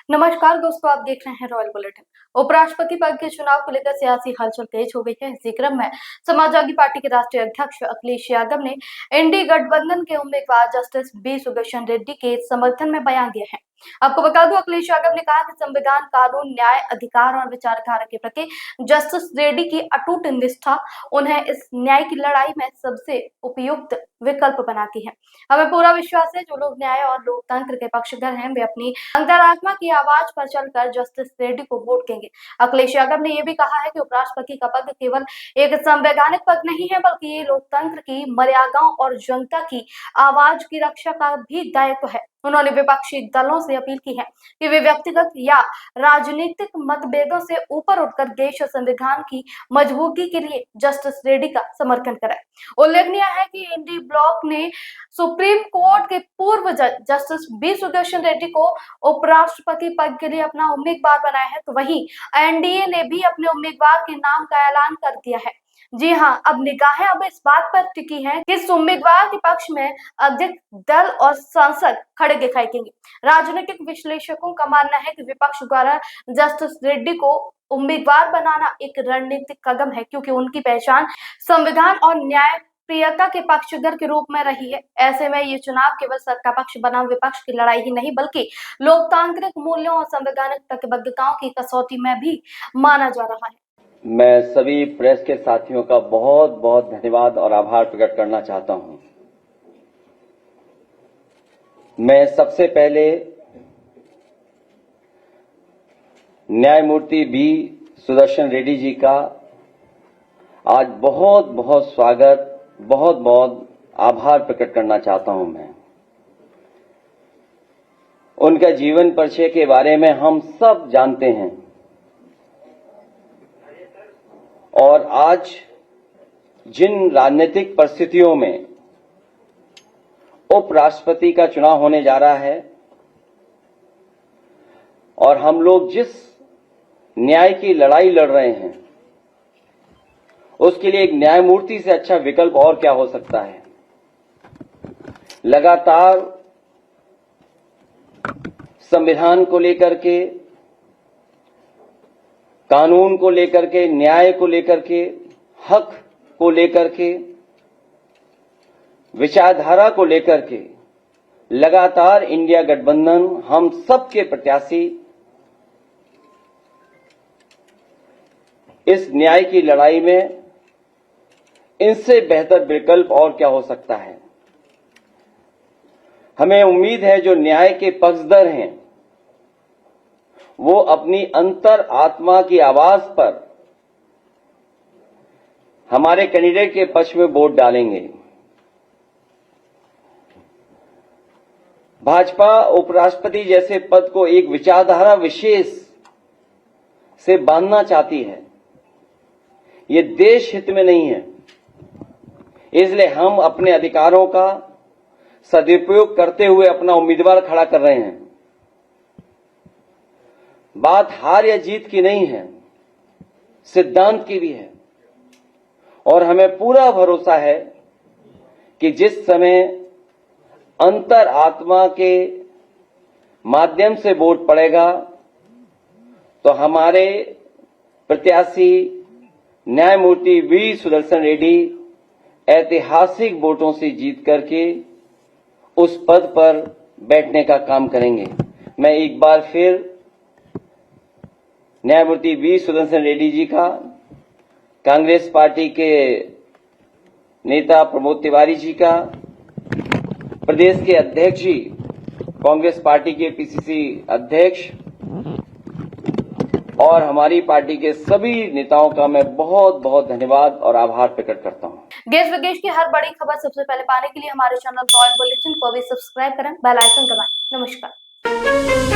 नमस्कार दोस्तों, आप देख रहे हैं रॉयल बुलेटिन। उपराष्ट्रपति पद के चुनाव को लेकर सियासी हलचल तेज हो गई है। इसी क्रम में समाजवादी पार्टी के राष्ट्रीय अध्यक्ष अखिलेश यादव ने एनडीए गठबंधन के उम्मीदवार जस्टिस बी सुदर्शन रेड्डी के समर्थन में बयान दिया है। आपको बता दूं, अखिलेश यादव ने कहा कि संविधान, कानून, न्याय, अधिकार और विचारधारा के प्रति जस्टिस रेड्डी की अटूट निष्ठा उन्हें इस न्याय की लड़ाई में सबसे उपयुक्त विकल्प बनाती है। हमें पूरा विश्वास है जो लोग न्याय और लोकतंत्र के पक्षधर हैं, वे अपनी अंतरात्मा की आवाज पर चलकर जस्टिस रेड्डी को वोट देंगे। अखिलेश यादव ने यह भी कहा है कि उपराष्ट्रपति का पद केवल एक संवैधानिक पद नहीं है, बल्कि ये लोकतंत्र की मर्यादाओं और जनता की आवाज की रक्षा का भी दायित्व है। उन्होंने विपक्षी दलों से अपील की है कि वे व्यक्तिगत या राजनीतिक मतभेदों से ऊपर उठकर देश और संविधान की मजबूती के लिए जस्टिस रेड्डी का समर्थन करें। उल्लेखनीय है कि इंडी ब्लॉक ने सुप्रीम कोर्ट के पूर्व जज जस्टिस बी सुदर्शन रेड्डी को उपराष्ट्रपति पद के लिए अपना उम्मीदवार बनाया है, तो वहीं एनडीए ने भी अपने उम्मीदवार के नाम का ऐलान कर दिया है। जी हाँ, अब निगाहें अब इस बात पर टिकी हैं कि इस उम्मीदवार के पक्ष में अधिक दल और सांसद खड़े दिखाई देंगे। राजनीतिक विश्लेषकों का मानना है कि विपक्ष द्वारा जस्टिस रेड्डी को उम्मीदवार बनाना एक रणनीतिक कदम है, क्योंकि उनकी पहचान संविधान और न्याय प्रियता के पक्षधर के रूप में रही है। ऐसे में ये चुनाव केवल सत्ता पक्ष बनाम विपक्ष की लड़ाई ही नहीं, बल्कि लोकतांत्रिक मूल्यों और संवैधानिक प्रतिबद्धताओं की कसौटी में भी माना जा रहा है। मैं सभी प्रेस के साथियों का बहुत बहुत धन्यवाद और आभार प्रकट करना चाहता हूं। मैं सबसे पहले न्यायमूर्ति बी सुदर्शन रेड्डी जी का आज बहुत बहुत स्वागत, बहुत बहुत आभार प्रकट करना चाहता हूं। मैं उनका जीवन परिचय के बारे में हम सब जानते हैं और आज जिन राजनीतिक परिस्थितियों में उपराष्ट्रपति का चुनाव होने जा रहा है और हम लोग जिस न्याय की लड़ाई लड़ रहे हैं, उसके लिए एक न्यायमूर्ति से अच्छा विकल्प और क्या हो सकता है। लगातार संविधान को लेकर के, कानून को लेकर के, न्याय को लेकर के, हक को लेकर के, विचारधारा को लेकर के लगातार इंडिया गठबंधन हम सबके प्रत्याशी इस न्याय की लड़ाई में इनसे बेहतर विकल्प और क्या हो सकता है। हमें उम्मीद है जो न्याय के पक्षधर हैं वो अपनी अंतर आत्मा की आवाज पर हमारे कैंडिडेट के पक्ष में वोट डालेंगे। भाजपा उपराष्ट्रपति जैसे पद को एक विचारधारा विशेष से बांधना चाहती है, ये देश हित में नहीं है। इसलिए हम अपने अधिकारों का सदुपयोग करते हुए अपना उम्मीदवार खड़ा कर रहे हैं। बात हार या जीत की नहीं है, सिद्धांत की भी है और हमें पूरा भरोसा है कि जिस समय अंतर आत्मा के माध्यम से वोट पड़ेगा तो हमारे प्रत्याशी न्यायमूर्ति वी सुदर्शन रेड्डी ऐतिहासिक वोटों से जीत करके उस पद पर बैठने का काम करेंगे। मैं एक बार फिर न्यायमूर्ति वी सुदर्शन रेड्डी जी का, कांग्रेस पार्टी के नेता प्रमोद तिवारी जी का, प्रदेश के अध्यक्ष जी, कांग्रेस पार्टी के पीसीसी अध्यक्ष और हमारी पार्टी के सभी नेताओं का मैं बहुत बहुत धन्यवाद और आभार प्रकट करता हूं। देश विदेश की हर बड़ी खबर सबसे पहले पाने के लिए हमारे चैनल रॉयल बुलेटिन को भी सब्सक्राइब करें, बेल आइकन दबाएं। नमस्कार।